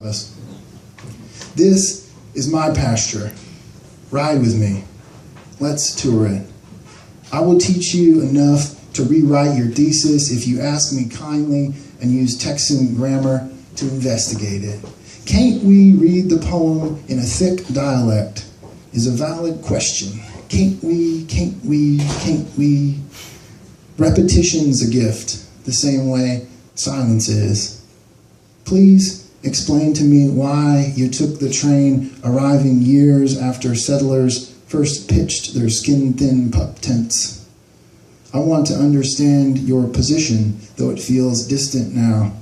us. This is my pasture. Ride with me. Let's tour it. I will teach you enough to rewrite your thesis if you ask me kindly and use Texan grammar to investigate it. Can't we read the poem in a thick dialect is a valid question. Can't we? Repetition's a gift, the same way silence is. Please explain to me why you took the train arriving years after settlers first pitched their skin-thin pup tents. I want to understand your position, though it feels distant now.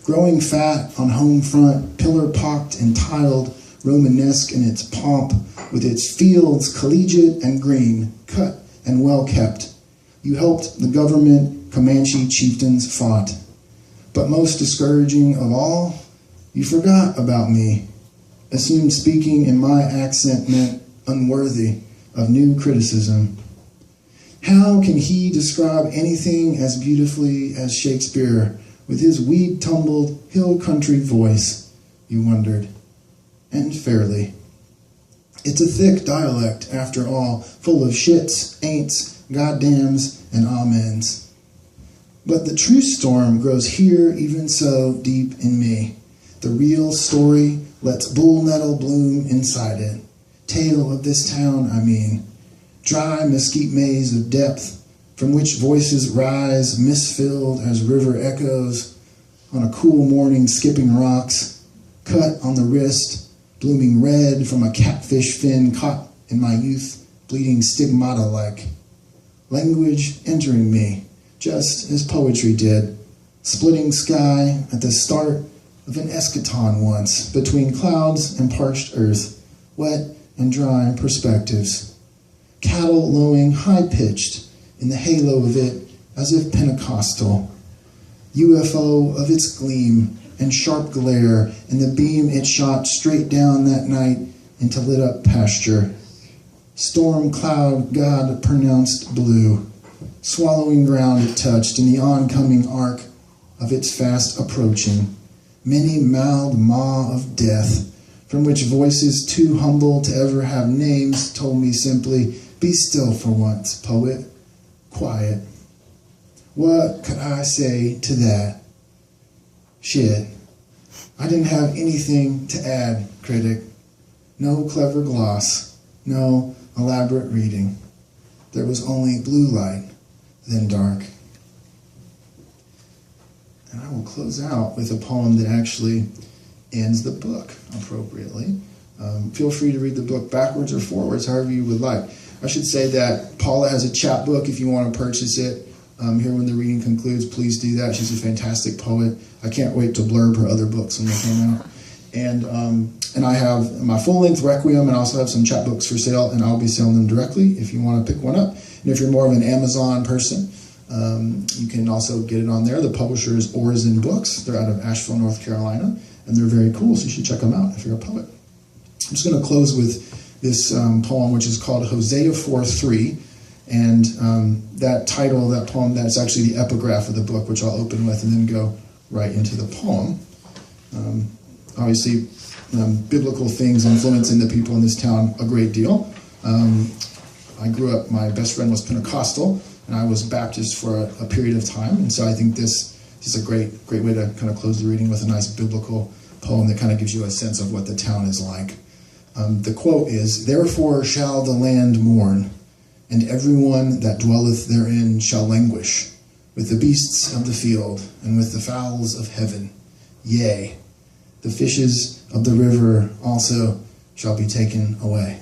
Growing fat on home front, pillar-pocked and tiled, Romanesque in its pomp, with its fields collegiate and green, cut and well-kept. You helped the government Comanche chieftains fought. But most discouraging of all, you forgot about me, assumed speaking in my accent meant unworthy of new criticism. How can he describe anything as beautifully as Shakespeare with his weed-tumbled hill country voice, you wondered, and fairly. It's a thick dialect, after all, full of shits, ain'ts, goddams, and amens. But the true storm grows here even so deep in me. The real story lets bull nettle bloom inside it. Tale of this town, I mean. Dry mesquite maze of depth, from which voices rise, mist-filled as river echoes, on a cool morning skipping rocks, cut on the wrist, blooming red from a catfish fin caught in my youth, bleeding stigmata-like. Language entering me, just as poetry did, splitting sky at the start of an eschaton once, between clouds and parched earth, wet and dry perspectives. Cattle lowing high-pitched in the halo of it as if Pentecostal. UFO of its gleam and sharp glare and the beam it shot straight down that night into lit-up pasture. Storm cloud God pronounced blue, swallowing ground it touched in the oncoming arc of its fast approaching. Many-mouthed maw of death, from which voices too humble to ever have names told me simply, be still for once, poet, quiet. What could I say to that? Shit. I didn't have anything to add, critic. No clever gloss, no elaborate reading. There was only blue light, then dark. And I will close out with a poem that actually ends the book appropriately. Feel free to read the book backwards or forwards, however you would like. I should say that Paula has a chapbook if you want to purchase it. Here when the reading concludes, please do that. She's a fantastic poet. I can't wait to blurb her other books when they come out. And I have my full-length Requiem, and I also have some chapbooks for sale, and I'll be selling them directly if you want to pick one up. And if you're more of an Amazon person, you can also get it on there. The publisher is Orison Books. They're out of Asheville, North Carolina, and they're very cool, so you should check them out if you're a poet. I'm just going to close with this poem, which is called Hosea 4:3. And that title of that poem, that's actually the epigraph of the book, which I'll open with and then go right into the poem. Obviously, biblical things influencing the people in this town a great deal. I grew up, my best friend was Pentecostal, and I was Baptist for a period of time. And so I think this is a great way to kind of close the reading with a nice biblical poem that kind of gives you a sense of what the town is like. The quote is, "Therefore shall the land mourn, and everyone that dwelleth therein shall languish, with the beasts of the field, and with the fowls of heaven. Yea, the fishes of the river also shall be taken away."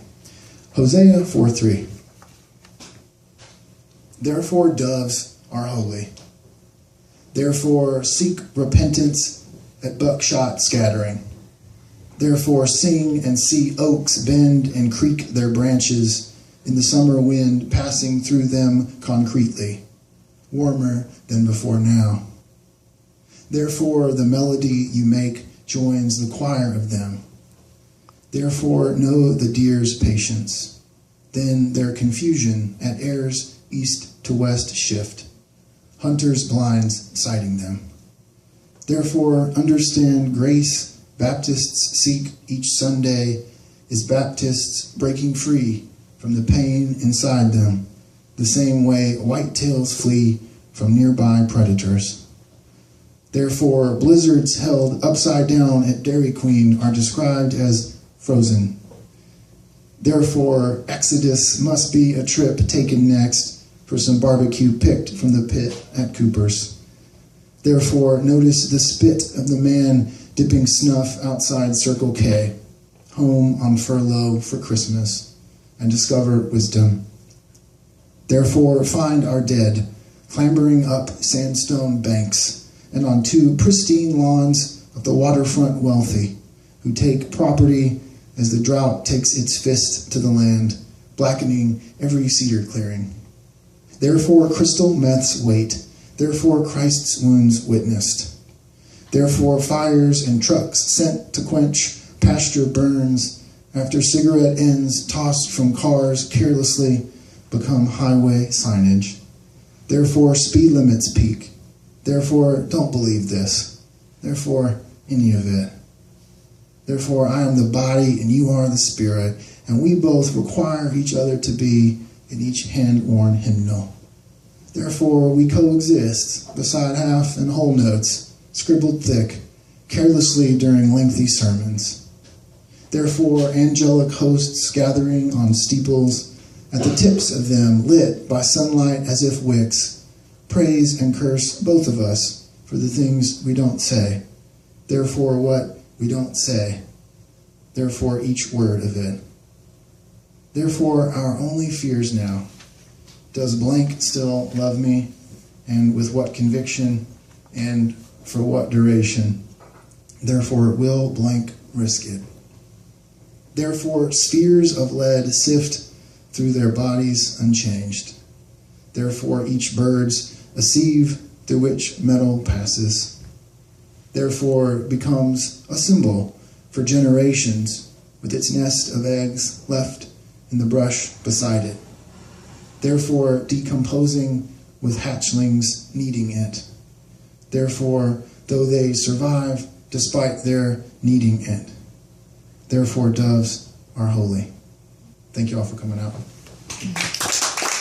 Hosea 4:3. Therefore doves are holy. Therefore seek repentance at buckshot scattering. Therefore sing and see oaks bend and creak their branches in the summer wind passing through them concretely, warmer than before now. Therefore the melody you make joins the choir of them. Therefore know the deer's patience, then their confusion at air's east to west shift, hunters' blinds sighting them. Therefore understand grace Baptists seek each Sunday is Baptists breaking free from the pain inside them, the same way whitetails flee from nearby predators. Therefore, blizzards held upside down at Dairy Queen are described as frozen. Therefore, Exodus must be a trip taken next for some barbecue picked from the pit at Cooper's. Therefore, notice the spit of the man dipping snuff outside Circle K, home on furlough for Christmas, and discover wisdom. Therefore, find our dead, clambering up sandstone banks and on 2 pristine lawns of the waterfront wealthy, who take property as the drought takes its fist to the land, blackening every cedar clearing. Therefore, crystal meths wait. Therefore, Christ's wounds witnessed. Therefore, fires and trucks sent to quench pasture burns after cigarette ends tossed from cars carelessly become highway signage. Therefore, speed limits peak. Therefore, don't believe this. Therefore, any of it. Therefore, I am the body and you are the spirit, and we both require each other to be in each hand-worn hymnal. Therefore, we coexist beside half and whole notes, scribbled thick, carelessly during lengthy sermons. Therefore, angelic hosts gathering on steeples, at the tips of them lit by sunlight as if wicks, praise and curse both of us for the things we don't say. Therefore, what we don't say. Therefore, each word of it. Therefore, our only fears now. Does blank still love me? And with what conviction? And for what duration? Therefore, will blank risk it? Therefore, spheres of lead sift through their bodies unchanged. Therefore, each bird's a sieve through which metal passes. Therefore, becomes a symbol for generations with its nest of eggs left in the brush beside it. Therefore, decomposing with hatchlings needing it. Therefore, though they survive despite their needing it. Therefore, doves are holy. Thank you all for coming out.